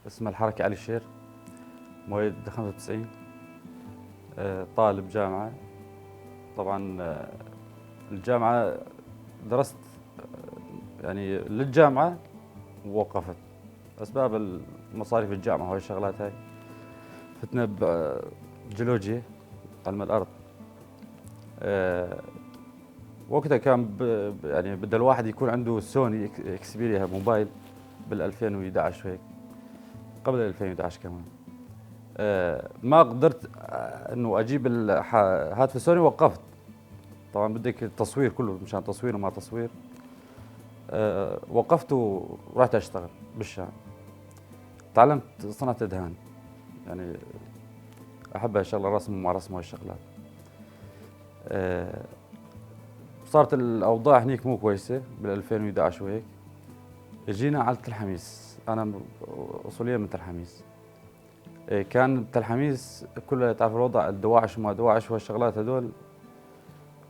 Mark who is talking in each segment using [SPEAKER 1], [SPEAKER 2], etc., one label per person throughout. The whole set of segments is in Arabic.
[SPEAKER 1] اسمها الحركة علي الشير، مواليد 95. طالب جامعة. طبعا الجامعة درست يعني للجامعة ووقفت أسباب المصاريف الجامعة وهي الشغلات هاي. فتنا بجيولوجيا علم الأرض. وقتها كان يعني بدأ الواحد يكون عنده سوني اكسبيريا موبايل بال 2011 وهيك، قبل 2011 كمان. ما قدرت انه اجيب هاتف سوني، وقفت. طبعا بدك التصوير كله، مشان تصوير وما تصوير. وقفت ورحت اشتغل بالشام. تعلمت صنعة ادهان، يعني احب اشتغل رسم وما رسم وهالشغلات. صارت الاوضاع هنيك مو كويسه بال 2011 وهيك. جينا على تل حميس، انا اصوليا من تل حميس. كان تل حميس كلها تعرف الوضع، الدواعش وما دواعش وهالشغلات هذول،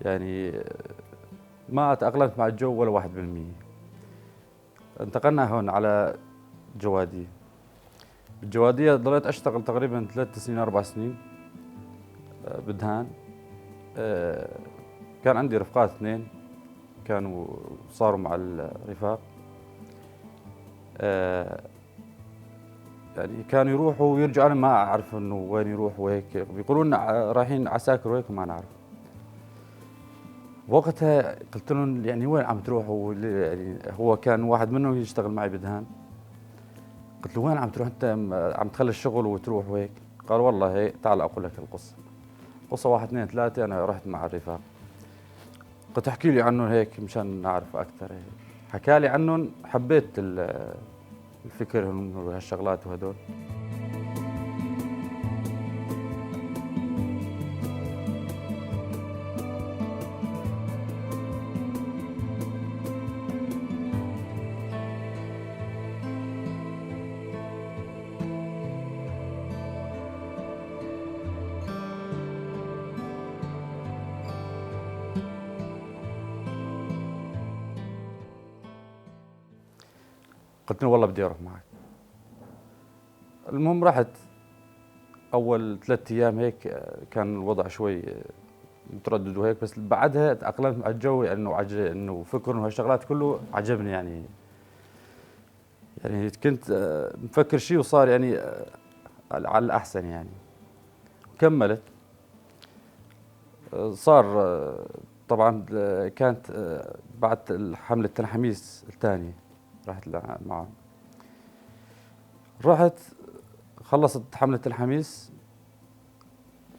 [SPEAKER 1] يعني ما تأقلمت مع الجو ولا 1%. انتقلنا هون على جوادية. بالجوادية ضليت أشتغل تقريبا 3 سنين 4 سنين بدهان. كان عندي رفقات 2 كانوا صاروا مع الرفاق. يعني كانوا يروحوا ويرجعوا، أنا ما أعرف إنه وين يروحوا وهيك، بيقولوا لنا رايحين عساكر وهيك وما نعرف. وقتها قلت لهم يعني وين عم تروحوا؟ يعني هو كان واحد منهم يشتغل معي بدهان. قلت له وين عم تروح انت؟ عم تخلي الشغل وتروح وهيك؟ قال والله هيك، تعال اقول لك القصه. قصه 1 2 3. انا رحت مع الرفاق، قلت احكي لي عنهم هيك مشان نعرف اكثر. هيك حكى لي عنهم، حبيت الفكر وهالشغلات وهدول. قلت له والله بدي اروح معك. المهم رحت. اول 3 ايام هيك كان الوضع شوي متردد وهيك، بس بعدها تاقلمت مع الجو، انه انه فكر وهالشغلات كله عجبني يعني. يعني كنت مفكر شيء وصار يعني على الأحسن يعني. كملت. صار طبعا كانت بعد حملة تنحميس الثانية رحت معه. رحت خلصت حملة الحميس،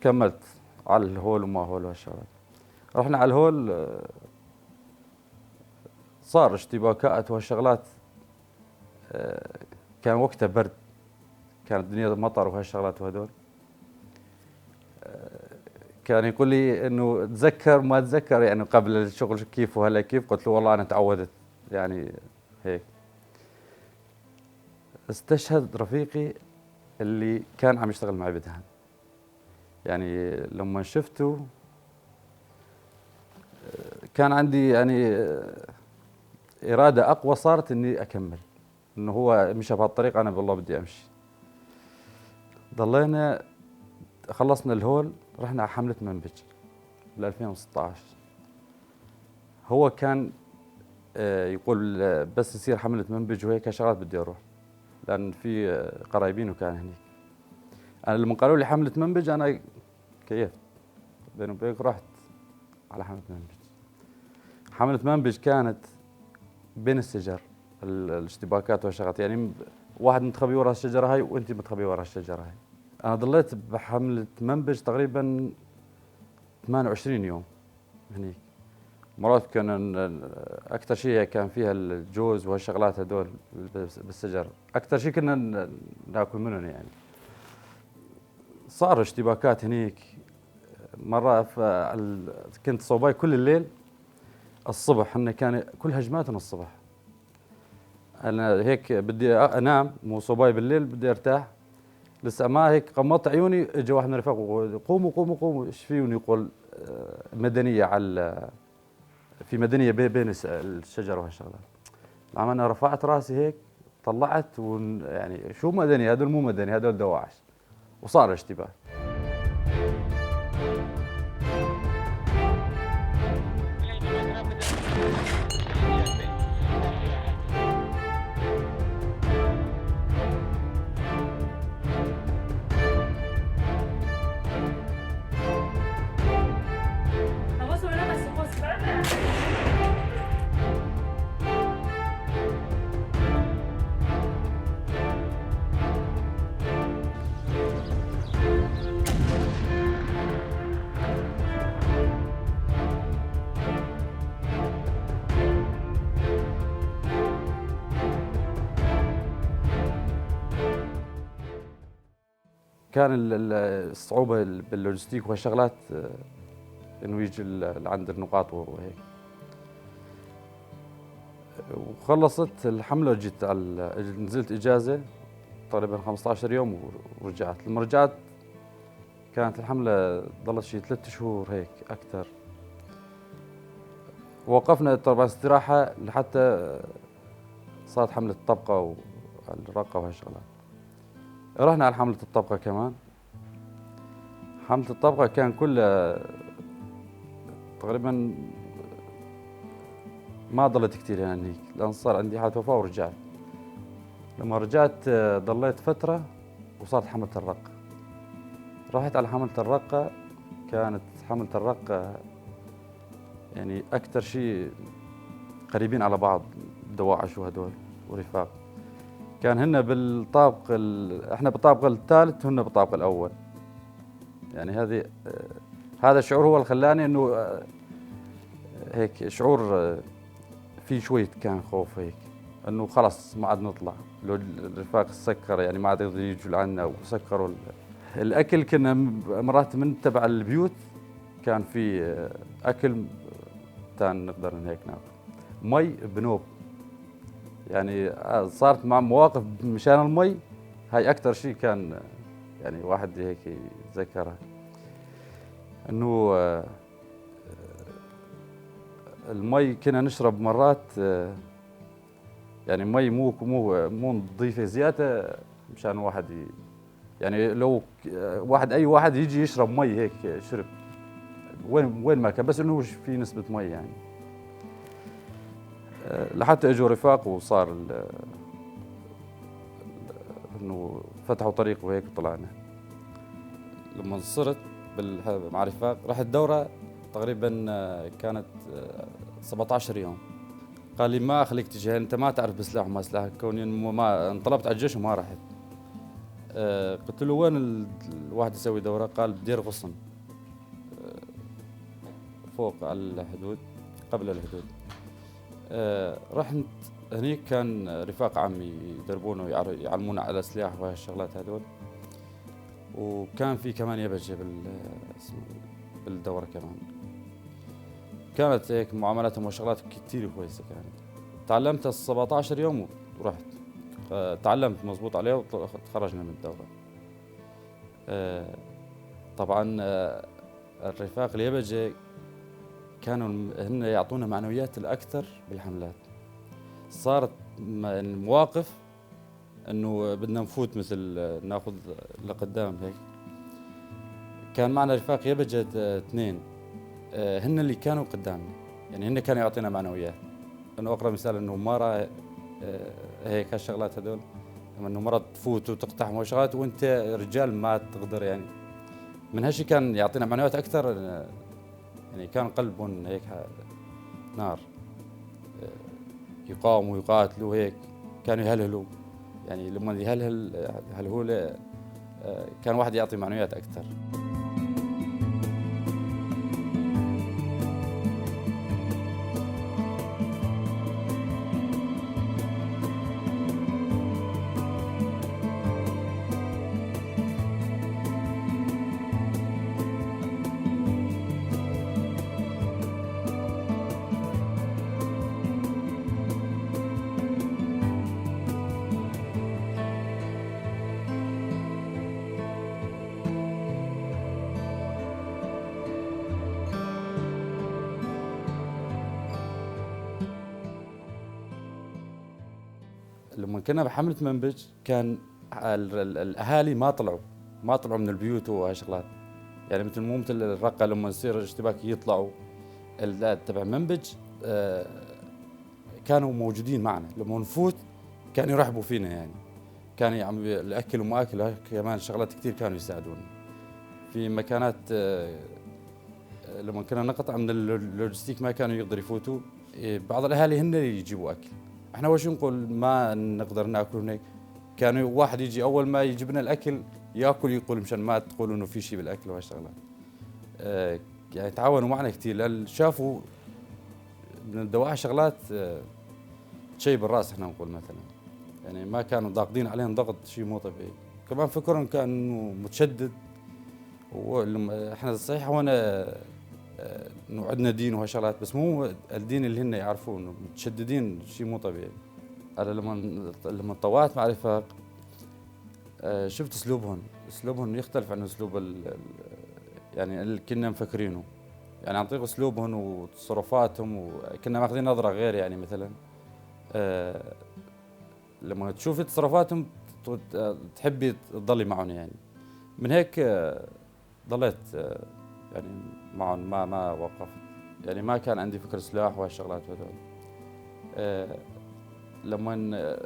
[SPEAKER 1] كملت على الهول وما هول وهالشغلات. رحنا على الهول، صار اشتباكات وهالشغلات. كان وقتها برد، كانت الدنيا مطر وهالشغلات وهدول. كان يقول لي انه تذكر ما تذكر يعني قبل الشغل كيف وهلا كيف. قلت له والله انا تعودت يعني هيك. استشهد رفيقي اللي كان عم يشتغل معي بدهان. يعني لما شفته كان عندي يعني إرادة أقوى صارت إني أكمل. إنه هو مشى بهالطريق، أنا بالله بدي أمشي. ضلينا خلصنا الهول، رحنا على حملة منبج بال 2016. هو كان يقول بس يصير حملة منبج وهيك شغلات بدي أروح، لأن في قرايبينه كان هنيك. أنا لما قالوا لي حملة منبج أنا كيفت بيني وبينك، رحت على حملة منبج. حملة منبج كانت بين الشجر، الاشتباكات والشغلات، يعني واحد متخبي ورا الشجرة هاي وأنت متخبي ورا الشجرة هاي. أنا ضليت بحملة منبج تقريبا 28 يوم هنيك. مرات كان أكثر شيء كان فيها الجوز وهالشغلات هدول بالشجر، أكثر شيء كنا ناكل منهم يعني. صار اشتباكات هنيك. مرة كنت صوباي كل الليل. الصبح كان كل هجماتنا الصبح. أنا هيك بدي أنام، مو صوباي بالليل بدي أرتاح. لسه ما هيك غمضت عيوني، اجى واحد من الرفاق قوموا قوموا قوموا، ايش فيهم؟ يقول مدنية على في مدنية بين الشجر وهالشغلات. عم انا رفعت راسي هيك، طلعت يعني شو مدني هذول، مو مدني هذول دواعش، وصار اشتباه. كان الصعوبة باللوجستيك وهالشغلات انه يجي لعند النقاط وهيك. وخلصت الحملة وجيت نزلت اجازة تقريبا 15 يوم ورجعت. لما رجعت كانت الحملة ضلت شي 3 شهور هيك اكثر. وقفنا طبعا استراحة لحتى صارت حملة الطبقة والرقة وهالشغلات. رحنا على حملة الطبقة كمان. حملة الطبقة كان كلها تقريبا ما ضلت كثير يعني هيك، لأن صار عندي حالة وفاة ورجعت. لما رجعت ضليت فترة وصارت حملة الرقة. رحت على حملة الرقة. كانت حملة الرقة يعني أكثر شيء قريبين على بعض، دواعش وهدول ورفاق. كان هن بالطابق احنا بالطابق الثالث هن بالطابق الأول. يعني هذا الشعور هو اللي خلاني انه هيك شعور في شوية كان خوف هيك، انه خلص ما عاد نطلع. لو الرفاق سكر يعني ما عاد يقدروا يجوا لعنا وسكروا الاكل. كنا مرات من تبع البيوت كان في اكل تان نقدر هيك ناكل. مي بنوب، يعني صارت مع مواقف مشان المي. هاي اكثر شيء كان يعني واحد هيك يتذكرها، انه المي كنا نشرب مرات يعني مي مو نظيفه زياده مشان واحد يعني لو اي واحد يجي يشرب مي هيك شرب وين ما كان، بس انه في نسبه مي يعني. لحتى اجوا رفاق وصار انه فتحوا طريق وهيك وطلعنا. لما صرت مع رفاق رحت دورة تقريبا كانت 17 يوم. قال لي ما اخليك تجي، انت ما تعرف بسلاح وما سلاح، كوني ما انطلبت على الجيش وما رحت. قلت له وين الواحد يسوي دورة؟ قال بدير غصن فوق على الحدود قبل الحدود. رحت هنيك كان رفاق عمي يدربونا ويعلمونا على السلاح وهالشغلات هذول. وكان في كمان يبجة بالدورة كمان. كانت هيك معاملاتهم وشغلات كثير كويسة. كانت تعلمت 17 يوم ورحت تعلمت مزبوط عليه وتخرجنا من الدورة. طبعا الرفاق اليبجة كانوا هن يعطونا معنويات الأكثر بالحملات. صارت المواقف انه بدنا نفوت مثل ناخذ لقدام هيك. كان معنا رفاق يبجة 2 هن اللي كانوا قدامنا، يعني هن كانوا يعطينا معنويات. انه اقرب مثال انه مره هيك هالشغلات هذول، انه مره تفوت وتقتحم وشغلات وانت رجال ما تقدر يعني. من هالشيء كان يعطينا معنويات اكثر، يعني كان قلبهم هيك نار، يقاوموا ويقاتلوا هيك. كانوا يهلهلوا، يعني لما هلهولة كان واحد يعطي معنويات أكثر. لما كنا بحملة منبج كان الاهالي ما طلعوا من البيوت وهالشغلات. يعني مو مثل الرقه لما يصير اشتباك يطلعوا تبع منبج. كانوا موجودين معنا لما نفوت، كانوا يرحبوا فينا يعني. كان يعني الاكل وما اكل كمان شغلات كثير كانوا يساعدونا في مكانات. لما كنا نقطع من اللوجستيك ما كانوا يقدروا يفوتوا. بعض الاهالي هن اللي يجيبوا اكل. احنا وش نقول ما نقدر ناكل هناك. كانوا واحد يجي اول ما يجيب لنا الاكل ياكل، يقول مشان ما تقولوا انه في شيء بالاكل وهالشغلات. يعني تعاونوا معنا كثير لان شافوا من الدواعي شغلات شيء بالراس. احنا نقول مثلا يعني ما كانوا ضاغطين عليهم ضغط شيء مو طبيعي. كمان فكرهم كان متشدد. احنا صحيح هون انه عندنا دين وهالشغلات، بس مو الدين اللي هن يعرفوه، انه متشددين شيء مو طبيعي. انا لما طوعت مع رفاق شفت اسلوبهم يختلف عن اسلوب يعني اللي كنا مفكرينه. يعني عن طريق اسلوبهم وتصرفاتهم وكنا ماخذين نظره غير. يعني مثلا لما تشوفي تصرفاتهم تحبي تضلي معهم. يعني من هيك ضليت يعني معهم ما وقفت. يعني ما كان عندي فكر سلاح وهالشغلات هذول. لما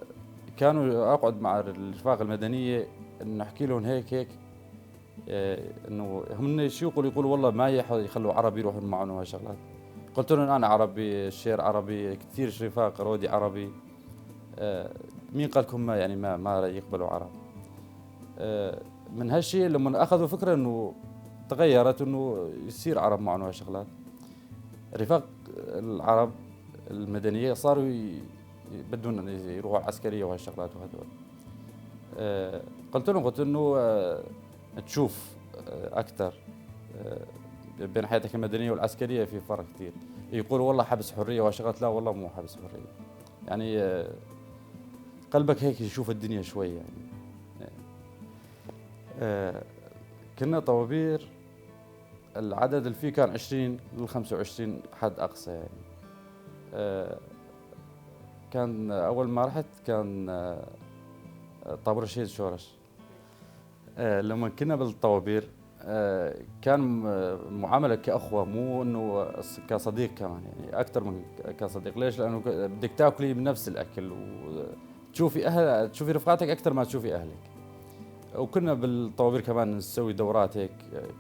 [SPEAKER 1] كانوا اقعد مع الرفاق المدنيه انه احكي لهم هيك انه هم شو يقولوا والله ما يخلوا عربي يروحون معهم وهالشغلات. قلت لهم انا عربي، الشير عربي، كثير رفاق رودي عربي. مين قال لكم ما يقبلوا عرب؟ من هالشيء لما اخذوا فكره انه تغيرت انه يصير عرب معهم وهالشغلات. رفاق العرب المدنيه صاروا بدون يروحوا العسكريه وهالشغلات وهذول. قلت انه تشوف اكثر بين حياتك المدنيه والعسكريه في فرق كثير. يقولوا والله حبس حريه وهالشغلات، لا والله مو حبس حريه. يعني قلبك هيك يشوف الدنيا شوي. يعني كنا طوابير العدد اللي فيه كان 20 ل 25 حد اقصى. يعني كان اول ما رحت كان طابور الشهيد شورش. لما كنا بالطوابير كان معامله كاخوه، مو انه كصديق كمان. يعني اكثر من كصديق. ليش؟ لانه بدك تاكلي من نفس الاكل وتشوفي تشوفي رفقاتك اكثر ما تشوفي اهلك. وكنا بالطوابير كمان نسوي دورات هيك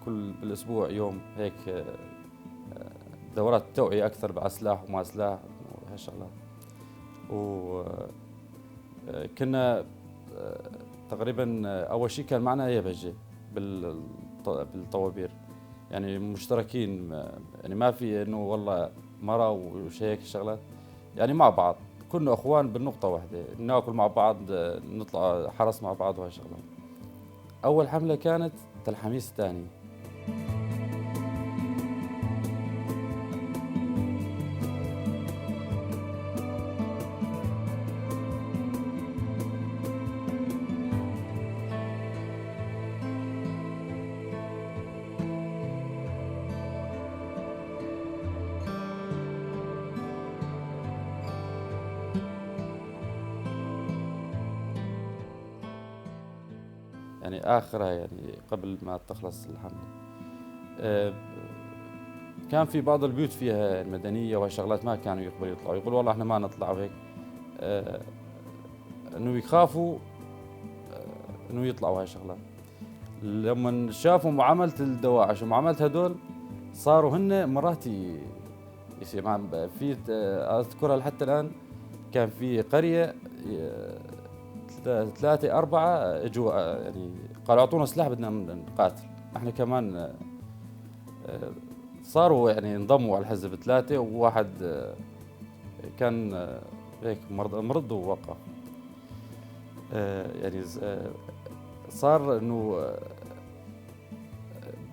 [SPEAKER 1] كل بالاسبوع يوم هيك دورات توعيه اكثر على سلاح وما سلاح وهالشغلات. وكنا تقريبا اول شيء كان معنا يبجه بالطوابير. يعني مشتركين، يعني ما في انه والله مرة وش هيك شغلات. يعني مع بعض كنا اخوان بالنقطة واحدة، ناكل مع بعض، نطلع حرس مع بعض وهالشغلات. اول حملة كانت تل حميس الثاني. يعني آخرها يعني قبل ما تخلص الحملة كان في بعض البيوت فيها المدنية وهالشغلات ما كانوا يقبلوا يطلعوا. يقولوا والله احنا ما نطلع وهيك. انه يخافوا انه يطلعوا هالشغلات. لما شافوا معاملة الدواعش ومعاملة هدول صاروا هن مرات يصير في اذكرها لحتى الان. كان في قرية 3 4 اجوا يعني قالوا اعطونا سلاح بدنا نقاتل. احنا كمان صاروا يعني انضموا على الحزب 3 وواحد كان هيك مرض ووقف. يعني صار انه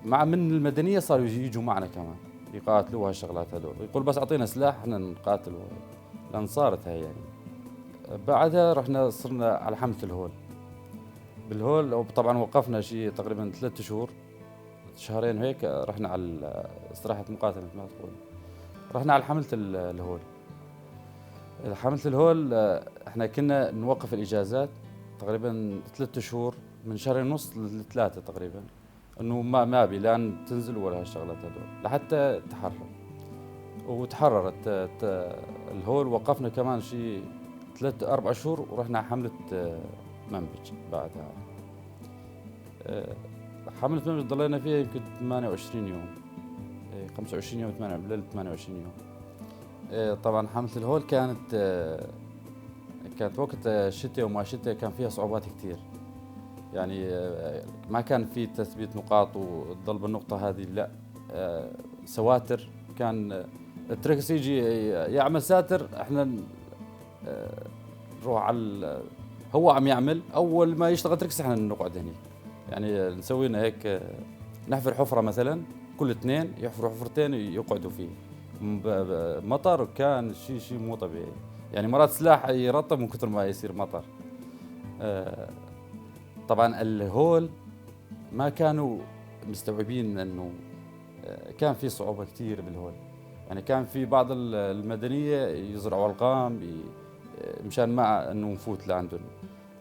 [SPEAKER 1] مع من المدنيه صاروا يجوا معنا كمان يقاتلوا هالشغلات هذول. يقول بس اعطينا سلاح احنا نقاتل. لان صارت هي يعني. بعدها رحنا صرنا على حملة الهول. بالهول طبعا وقفنا شيء تقريبا 3 شهور، شهرين هيك. رحنا على استراحة مقاتلة مثل ما تقول. رحنا على حملة الهول. حملة الهول احنا كنا نوقف الإجازات تقريبا 3 شهور، من شهرين ونص ل3 تقريبا، انه ما ابي لان تنزل ولا هالشغلات هذول لحتى تحرر. وتحررت الهول. وقفنا كمان شيء 3 4 شهور ورحنا على حملة منبج بعدها. حملة منبج ضلينا فيها يمكن 28 يوم، 25 يوم، 28 يوم. طبعا حملة الهول كانت وقت الشتاء وما شتاء، كان فيها صعوبات كثير. يعني ما كان في تثبيت نقاط وتضل بالنقطة هذه، لا. سواتر، كان التركس يجي يعمل ساتر، احنا نروح على هو عم يعمل، اول ما يشتغل تركس احنا نقعد هني. يعني نسوي لنا هيك، نحفر حفرة مثلا، كل اثنين يحفروا حفرتين يقعدوا فيه. مطر كان شيء مو طبيعي، يعني مرات سلاح يرطب من كثر ما يصير مطر. طبعا الهول ما كانوا مستوعبين انه كان في صعوبة كثير بالهول. يعني كان في بعض المدنية يزرعوا الغام مشان ما انه نفوت لعندهم،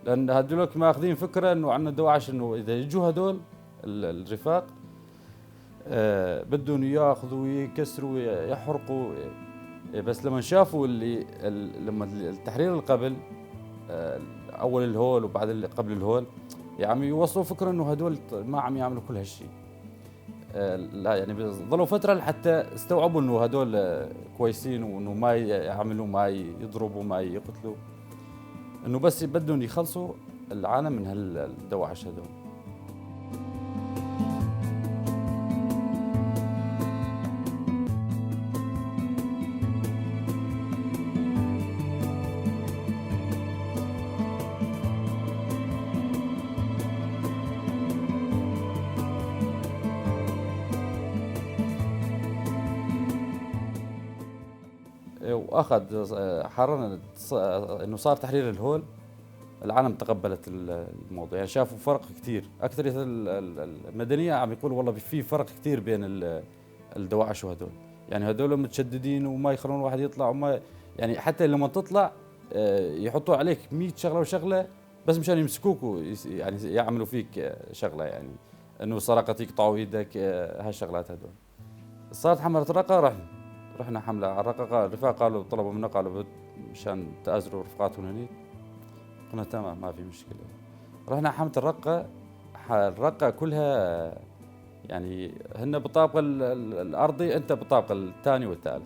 [SPEAKER 1] لان هذولك ماخذين فكرة انه عندنا دواعش، انه اذا يجوا هذول الرفاق بدهم ياخذوا ويكسروا ويحرقوا. بس لما شافوا لما التحرير قبل اول الهول وبعد قبل الهول، يعني يوصلوا فكره انه هدول ما عم يعملوا كل هالشيء. لا يعني ظلوا فتره لحتى استوعبوا انه هدول كويسين، وانه ما يعملوا، ما يضربوا، ما يقتلوا، انه بس بدهم يخلصوا العالم من هالدواعش هدول. واخذ حررنا انه صار تحرير الهول، العالم تقبلت الموضوع. يعني شافوا فرق كثير. اكثر المدنيه عم يقولوا والله في فرق كثير بين الدواعش وهدول. يعني هدول متشددين وما يخلون الواحد يطلع، وما يعني حتى لما تطلع يحطوا عليك 100 شغله وشغله بس مشان يمسكوك يعني يعملوا فيك شغله، يعني انه سرقه يقطعوا ايدك، هالشغلات هدول. صارت حمله الرقه، رحنا حمله على الرقه. الرفاق قالوا طلبوا منا، قالوا مشان تآزروا رفقاتهم هنيك. قلنا تمام ما في مشكله. رحنا حمله الرقه كلها، يعني هن بالطابق الارضي، انت بالطابق الثاني والثالث.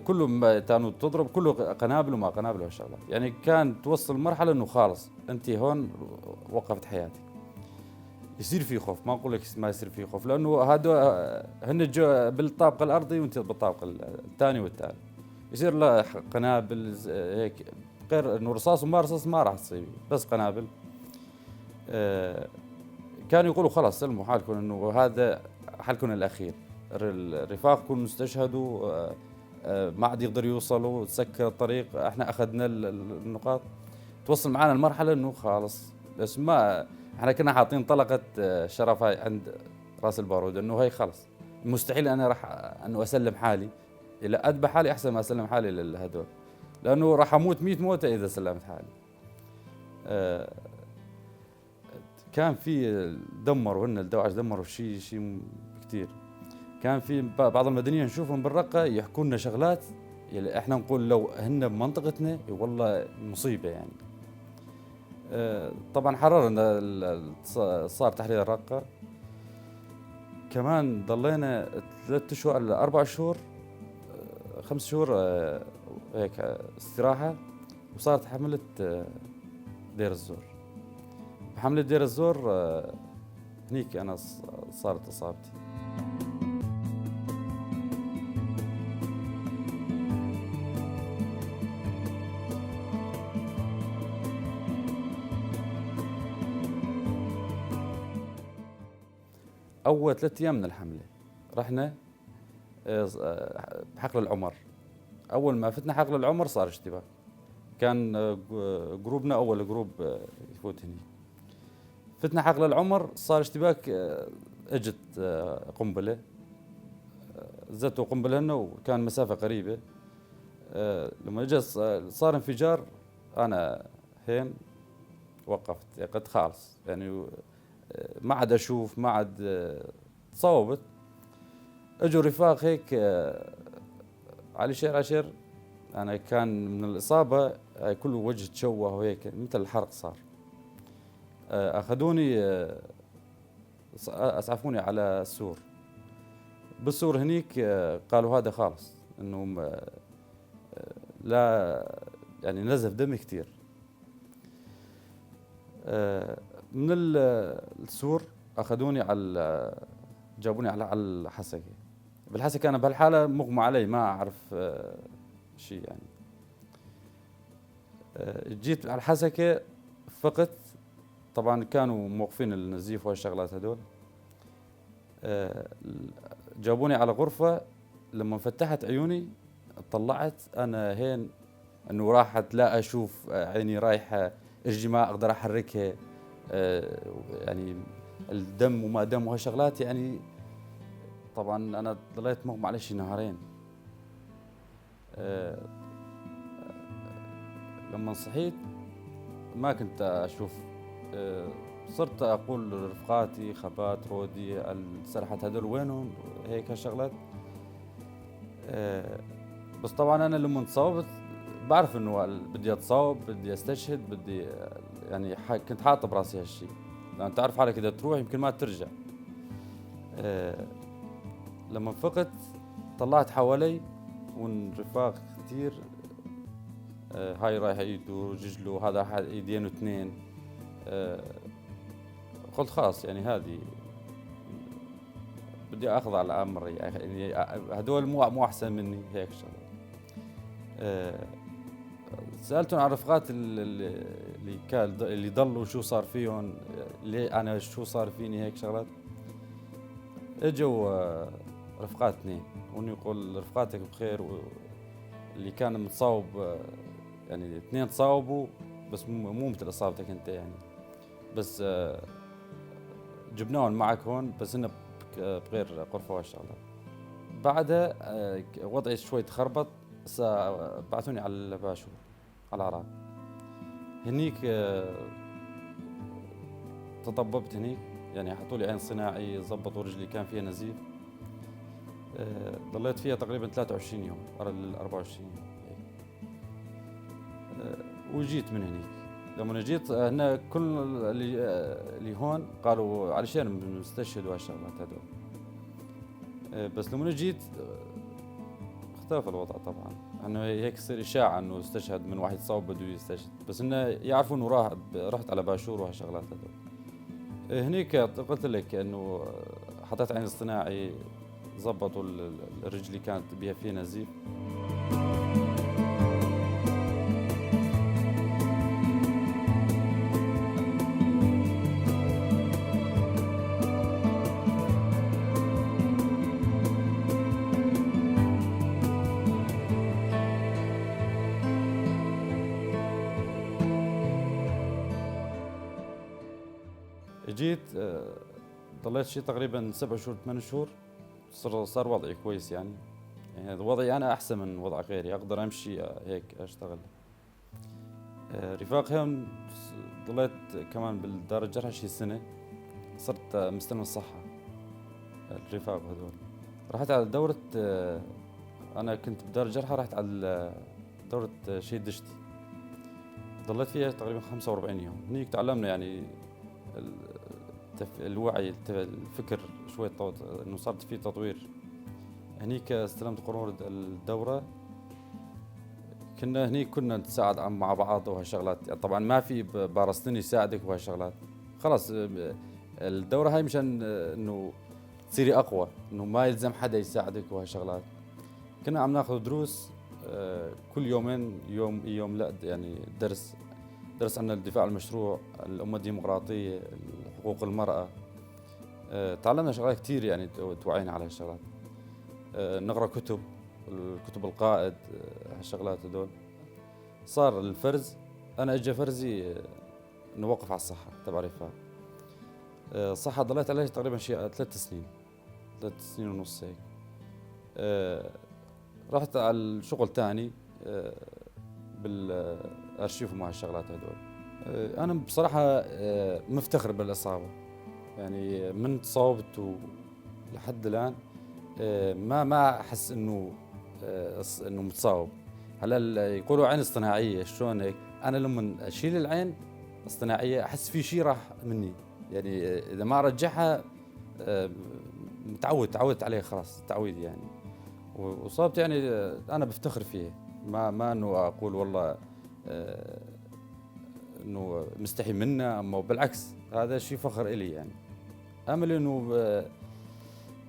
[SPEAKER 1] كله ما كانوا تضرب، كله قنابل وما قنابل وهالشغلات. يعني كان توصل مرحله انه خالص انت هون وقفت حياتي. يصير في خوف، ما اقول لك ما يصير في خوف، لانه هذا هن بالطابق الارضي وانت بالطابق الثاني والثالث. يصير له قنابل هيك، غير انه رصاص وما رصاص ما راح تصيب، بس قنابل. كانوا يقولوا خلاص سلموا حالكم، انه هذا حالكم الاخير. الرفاقكم استشهدوا، ما عاد يقدروا يوصلوا، تسكر الطريق، احنا اخذنا النقاط. توصل معنا المرحله انه خلاص، بس ما احنا كنا حاطين طلقه شرف هاي عند راس البارود، انه هي خلص مستحيل انا راح انه اسلم حالي، الى اذبح حالي احسن ما اسلم حالي لهذول، لانه راح اموت 100 موته اذا سلمت حالي. كان في دمروا هن الدواعش، دمروا شيء كثير. كان في بعض المدنيين نشوفهم بالرقه يحكوا لنا شغلات، يعني احنا نقول لو هن بمنطقتنا والله مصيبه يعني. طبعا حررنا، صار تحرير الرقه. كمان ضلينا 3 شهور ل 4 شهور، 5 شهور هيك استراحه. وصارت حمله دير الزور. بحمله دير الزور هنيك انا صارت اصابتي. اول 3 ايام من الحمله رحنا بحقل العمر. اول ما فتنا حقل العمر صار اشتباك. كان جروبنا اول جروب يفوت هني. فتنا حقل العمر صار اشتباك، اجت قنبله، زتوا قنبله لنا وكان مسافه قريبه. لما اجى صار انفجار، انا هين وقفت، يعني قد خالص يعني ما عاد اشوف، ما عاد تصوبت. اجوا رفاق هيك علي شير عشر، انا كان من الاصابه كل وجه تشوه وهيك مثل الحرق صار. اخذوني اسعفوني على السور. بالسور هنيك قالوا هذا خالص انه لا يعني نزف دم كثير. من السور اخذوني على، جابوني على الحسكه. بالحسكه انا بهالحاله مغمى علي، ما اعرف شيء يعني. جيت على الحسكه فقت. طبعا كانوا موقفين النزيف والشغلات هذول. جابوني على غرفه. لما فتحت عيوني طلعت انا هين انه راحت لا اشوف، عيني رايحه، رجلي ما اقدر احركها، يعني الدم وما دم وهالشغلات يعني. طبعا انا ضليت مغمى علي شي نهارين. لما صحيت ما كنت اشوف. صرت اقول لرفقاتي خبات رودي السرحات هذول وينهم، هيك هالشغلات. بس طبعا انا لما انصابت بعرف انه بدي اتصاوب، بدي استشهد، بدي يعني كنت حاطه براسي هالشيء، لان تعرف حالك اذا تروح يمكن ما ترجع. لما فقت طلعت حوالي والرفاق كثير، هاي رايح ايده رجله، هذا ايدين واثنين. قلت خلاص يعني هذه بدي اخذ على امري، يعني هذول مو احسن مني هيك شغله. سالتهم عن رفقات اللي ضلوا شو صار فيهم، ليه انا شو صار فيني هيك شغلات. اجوا رفقات اثنين يقول رفقاتك بخير، اللي كان متصاوب يعني اثنين تصاوبوا بس مو مثل اصابتك انت يعني. بس جبناهم معك هون، بس انه بغير غرفه والشغلات. بعدها وضعي شوي تخربط، بعثوني على الباشور على العراق. هنيك تطببت هنيك، يعني حطوا لي عين صناعي، ضبطوا رجلي كان فيها نزيف. ضليت فيها تقريبا 23 يوم، 24 يوم هيك. وجيت من هنيك. لما جيت هنا كل اللي هون قالوا علشان بنستشهد وهالشغلات هذول. بس لما جيت اختلف الوضع طبعا، انه هيك يصير اشاعه انه استشهد من واحد صوب بده يستشهد، بس انه يعرفوا انه رحت على باشور وهالشغلات هذول. هنيك قلت لك انه حطيت عين اصطناعي، زبطوا الرجلي كانت بها فيها نزيف. جيت ضليت شيء تقريبا 7 شهور 8 شهور، صار وضعي كويس يعني وضعي انا احسن من وضع غيري، اقدر امشي هيك اشتغل. رفاق هم ضليت كمان بالدار الجرحى شي سنه، صرت مستلم الصحه. الرفاق هذول رحت على دورة، انا كنت بدار الجرحى، رحت على دورة شهيد دشتي، ضليت فيها تقريبا 45 يوم. هنيك تعلمنا يعني الوعي، الفكر شوي، انه صارت في تطوير. هنيك استلمت قرون الدورة. كنا هنيك كنا نتساعد مع بعض وهالشغلات، يعني طبعا ما في بارستني يساعدك وهالشغلات. خلاص الدورة هاي مشان انه تصيري اقوى، انه ما يلزم حدا يساعدك وهالشغلات. كنا عم ناخذ دروس كل يومين، يوم لا يعني درس عن الدفاع المشروع، الأمة الديمقراطية، حقوق المرأة. تعلمنا شغلات كثير يعني توعينا على هالشغلات. نقرأ كتب القائد، هالشغلات هدول. صار الفرز، أنا إجا فرزي نوقف على الصحة تبع رفاق. صحة ضليت عليه تقريبا شيء 3 سنين، 3 سنين ونص هيك. رحت على الشغل تاني، بالارشيف ومع الشغلات هذول. انا بصراحه مفتخر بالاصابه، يعني من تصاوبت لحد الان ما احس انه متصاوب. هلا يقولوا عين اصطناعيه، شلون هيك؟ انا لما اشيل العين اصطناعيه احس في شيء راح مني، يعني اذا ما ارجعها تعودت عليه خلاص، تعويد يعني. وصابت يعني انا بفتخر فيه، ما انه اقول والله انه مستحي منه، اما بالعكس هذا شيء فخر الي يعني. امل انه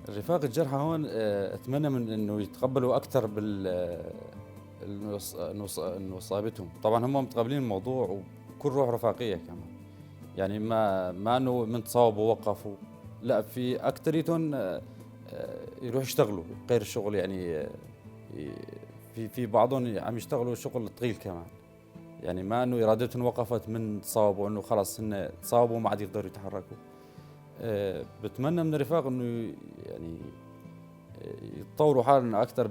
[SPEAKER 1] رفاق الجرحى هون اتمنى من انه يتقبلوا اكثر بال انه اصابتهم. طبعا هم متقبلين الموضوع وكل روح رفاقيه كمان، يعني ما انه من تصاوبوا ووقفوا، لا، في اكثريتهم يروح يشتغلوا غير الشغل يعني. في بعضهم عم يشتغلوا شغل طويل كمان، يعني ما انه ارادتهم وقفت من تصاوبوا، انه خلص هن تصاوبوا ما عاد يقدروا يتحركوا. بتمنى من الرفاق انه يعني يتطوروا حالنا اكثر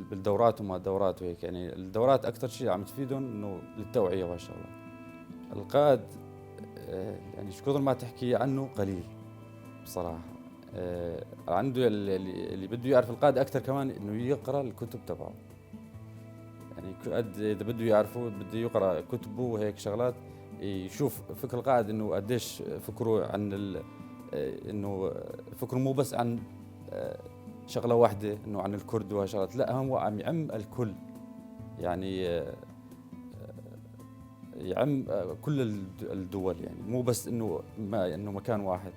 [SPEAKER 1] بالدورات وما الدورات وهيك، يعني الدورات اكثر شيء عم تفيدهم انه للتوعيه وهالشغلات. القائد يعني شو كثر ما تحكي عنه قليل بصراحه. عنده اللي بده يعرف القائد اكثر كمان انه يقرا الكتب تبعه، يعني قد اذا بده يعرفه بده يقرا كتبه وهيك شغلات، يشوف فكر القائد انه قديش فكره عن انه فكره مو بس عن شغله واحده انه عن الكرد وهالشغلات، لا، هو عم يعم الكل، يعني يعم كل الدول، يعني مو بس انه انه مكان واحد.